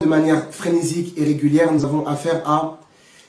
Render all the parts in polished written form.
De manière frénésique et régulière, nous avons affaire à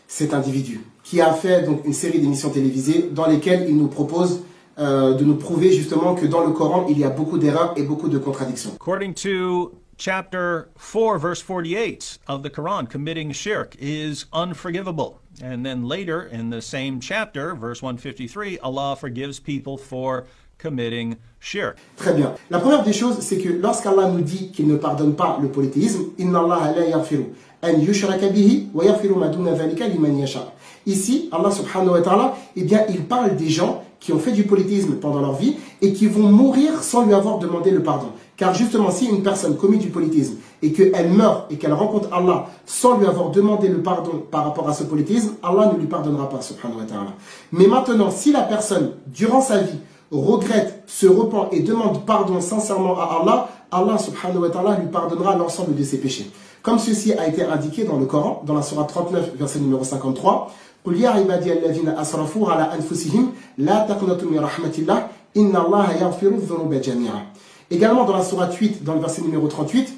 cet individu qui a fait donc une série d'émissions télévisées dans lesquelles il nous propose de nous prouver justement que dans le Coran, il y a beaucoup d'erreurs et beaucoup de contradictions. According to chapter 4, verse 48 of the Quran, committing shirk is unforgivable. And then later in the same chapter, verse 153, Allah forgives people for committing shirk. Très bien. La première des choses, c'est que lorsqu'Allah nous dit qu'il ne pardonne pas le polythéisme, Inna Allah la yaghfiru an yushraka bihi wa yaghfiru ma duna dhalika liman yasha. Ici, Allah subhanahu wa ta'ala, eh bien, il parle des gens qui ont fait du polythéisme pendant leur vie et qui vont mourir sans lui avoir demandé le pardon. Car justement, si une personne commet du polythéisme et qu'elle meurt et qu'elle rencontre Allah sans lui avoir demandé le pardon par rapport à ce polythéisme, Allah ne lui pardonnera pas, subhanahu wa ta'ala. Mais maintenant, si la personne, durant sa vie, regrette, se repent et demande pardon sincèrement à Allah, Allah subhanahu wa ta'ala lui pardonnera l'ensemble de ses péchés. Comme ceci a été indiqué dans le Coran, dans la sourate 39, verset numéro 53, قُلْ يَا عِبَادِيَ الَّذِينَ أَسْرَفُوا عَلَى أَنفُسِهِمْ لَا تَقْنَطُوا مِنْ رَحْمَةِ اللَّهِ إِنَّ اللَّهَ يَغْفِرُ الذُّنُوبَ جَمِيعًا. Également dans la sourate 8, dans le verset numéro 38,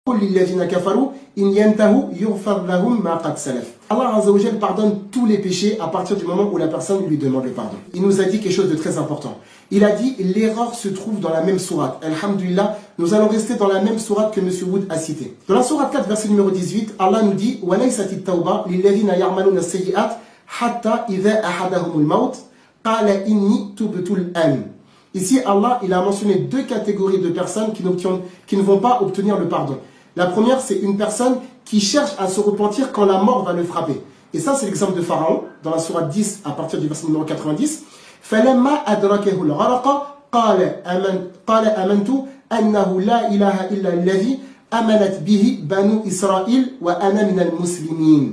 قُلْ لِلَّذِينَ كَفَرُوا إِنْ يَنْتَهُوا يُغْفَرْ لَهُمْ مَا قَدْ سَلَفَ. Allah Azza wa Jal pardonne tous les péchés à partir du moment où la personne lui demande le pardon. Il nous a dit quelque chose de très important. Il a dit l'erreur se trouve dans la même sourate. Alhamdulillah, nous allons rester dans la même sourate que M. Wood a cité. Dans la sourate 4, verset numéro 18, Allah nous dit وَلَيْسَتِ التَّوْبَةُ لِلَّذِينَ يَعْمَلُونَ السَّيِّئَاتِ حَتَّى إِذَا أَحَدَهُمُ الْمَوْتِ قَالَ إِنِّي تُبْتُ الْآنَ. Ici, Allah, il a mentionné deux catégories de personnes qui ne vont pas obtenir le pardon. La première, c'est une personne qui cherche à se repentir quand la mort va le frapper. Et ça, c'est l'exemple de Pharaon, dans la sourate 10, à partir du verset numéro 90. فَلَمَّا أَدْرَكَهُ الْغَرَقَ قَالَ آمَنْتُ أَنَّهُ لَا إِلَهَ إِلَّا الَّذِي آمَنَتْ بِهِ بَنُو إِسْرَائِيلَ وَأَنَا مِنَ الْمُسْلِمِينَ.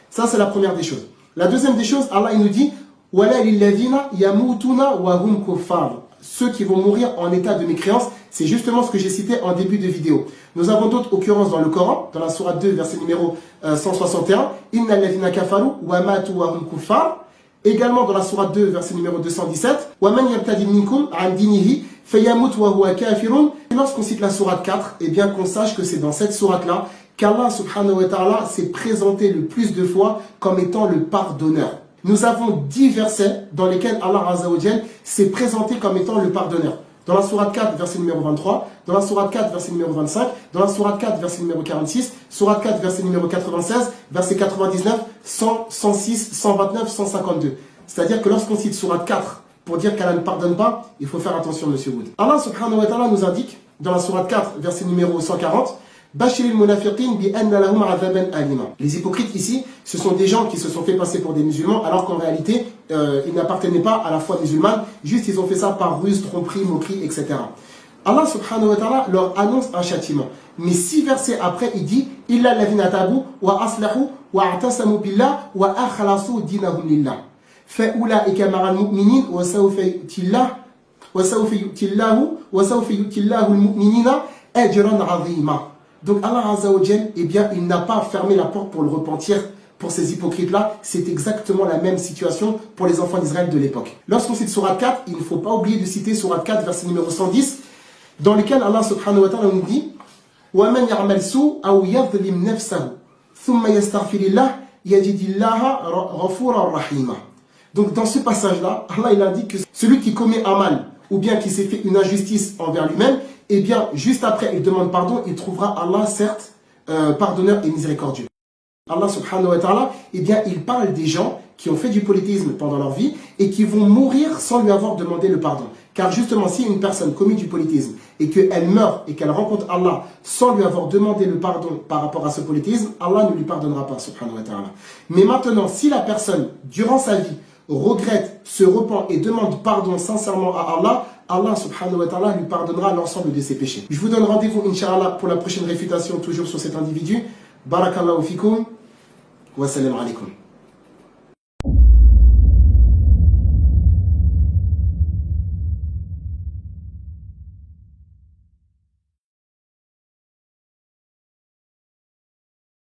Ça, c'est la première des choses. La deuxième des choses, Allah il nous dit وَلَا لِلَّذِينَ يَمُوتُونَ وَهُمْ كُفَّارٌ. Ceux qui vont mourir en état de mécréance, c'est justement ce que j'ai cité en début de vidéo. Nous avons d'autres occurrences dans le Coran, dans la sourate 2, verset numéro 161, Inna alladhina kafaru wa matu wa hum kuffar. Également dans la sourate 2, verset numéro 217, wa man yabtadi minkum an dinihi fayamut wa huwa kafirun. Et lorsqu'on cite la sourate 4, eh bien qu'on sache que c'est dans cette sourate-là qu'Allah subhanahu wa ta'ala s'est présenté le plus de fois comme étant le pardonneur. Nous avons 10 versets dans lesquels Allah Azza wa Jal s'est présenté comme étant le pardonneur. Dans la sourate 4, verset numéro 23, dans la sourate 4, verset numéro 25, dans la sourate 4, verset numéro 46, sourate 4, verset numéro 96, verset 99, 100, 106, 129, 152. C'est-à-dire que lorsqu'on cite sourate 4 pour dire qu'Allah ne pardonne pas, il faut faire attention, monsieur Wood. Allah subhanahu wa ta'ala nous indique, dans la sourate 4, verset numéro 140, les hypocrites ici, ce sont des gens qui se sont fait passer pour des musulmans alors qu'en réalité, ils n'appartenaient pas à la foi musulmane, juste ils ont fait ça par ruse, tromperie, moquerie, etc. Allah subhanahu wa ta'ala leur annonce un châtiment. Mais 6 versets après, il dit Illa alladhina tabu wa aslahu wa a'tasamu billah wa akhlasu dinahum lillah. Fa ulaika ma'al mu'minin wa sawfa yu'tillahu al-mu'minina ajran 'azima. Donc Allah Azza wa Jal, eh bien, il n'a pas fermé la porte pour le repentir pour ces hypocrites-là. C'est exactement la même situation pour les enfants d'Israël de l'époque. Lorsqu'on cite Sourate 4, il ne faut pas oublier de citer Sourate 4, verset numéro 110, dans lequel Allah subhanahu wa ta'ala nous dit وَمَنْ يَعْمَلْ سُوءًا أَوْ يَظْلِمْ نَفْسَهُ ثُمَّ يَسْتَغْفِرِ اللَّهَ يَجِدِ اللَّهَ غَفُورًا رَحِيمًا. Donc dans ce passage-là, Allah il indique que celui qui commet un mal ou bien qui s'est fait une injustice envers lui-même, eh bien, juste après, il demande pardon, il trouvera Allah, certes, pardonneur et miséricordieux. Allah subhanahu wa ta'ala, eh bien, il parle des gens qui ont fait du polythéisme pendant leur vie et qui vont mourir sans lui avoir demandé le pardon. Car justement, si une personne commet du polythéisme et qu'elle meurt et qu'elle rencontre Allah sans lui avoir demandé le pardon par rapport à ce polythéisme, Allah ne lui pardonnera pas, subhanahu wa ta'ala. Mais maintenant, si la personne, durant sa vie, regrette, se repent et demande pardon sincèrement à Allah, Allah subhanahu wa ta'ala lui pardonnera l'ensemble de ses péchés. Je vous donne rendez-vous, Inch'Allah, pour la prochaine réfutation, toujours sur cet individu. Barakallahu fikum. Wa salam alaikum.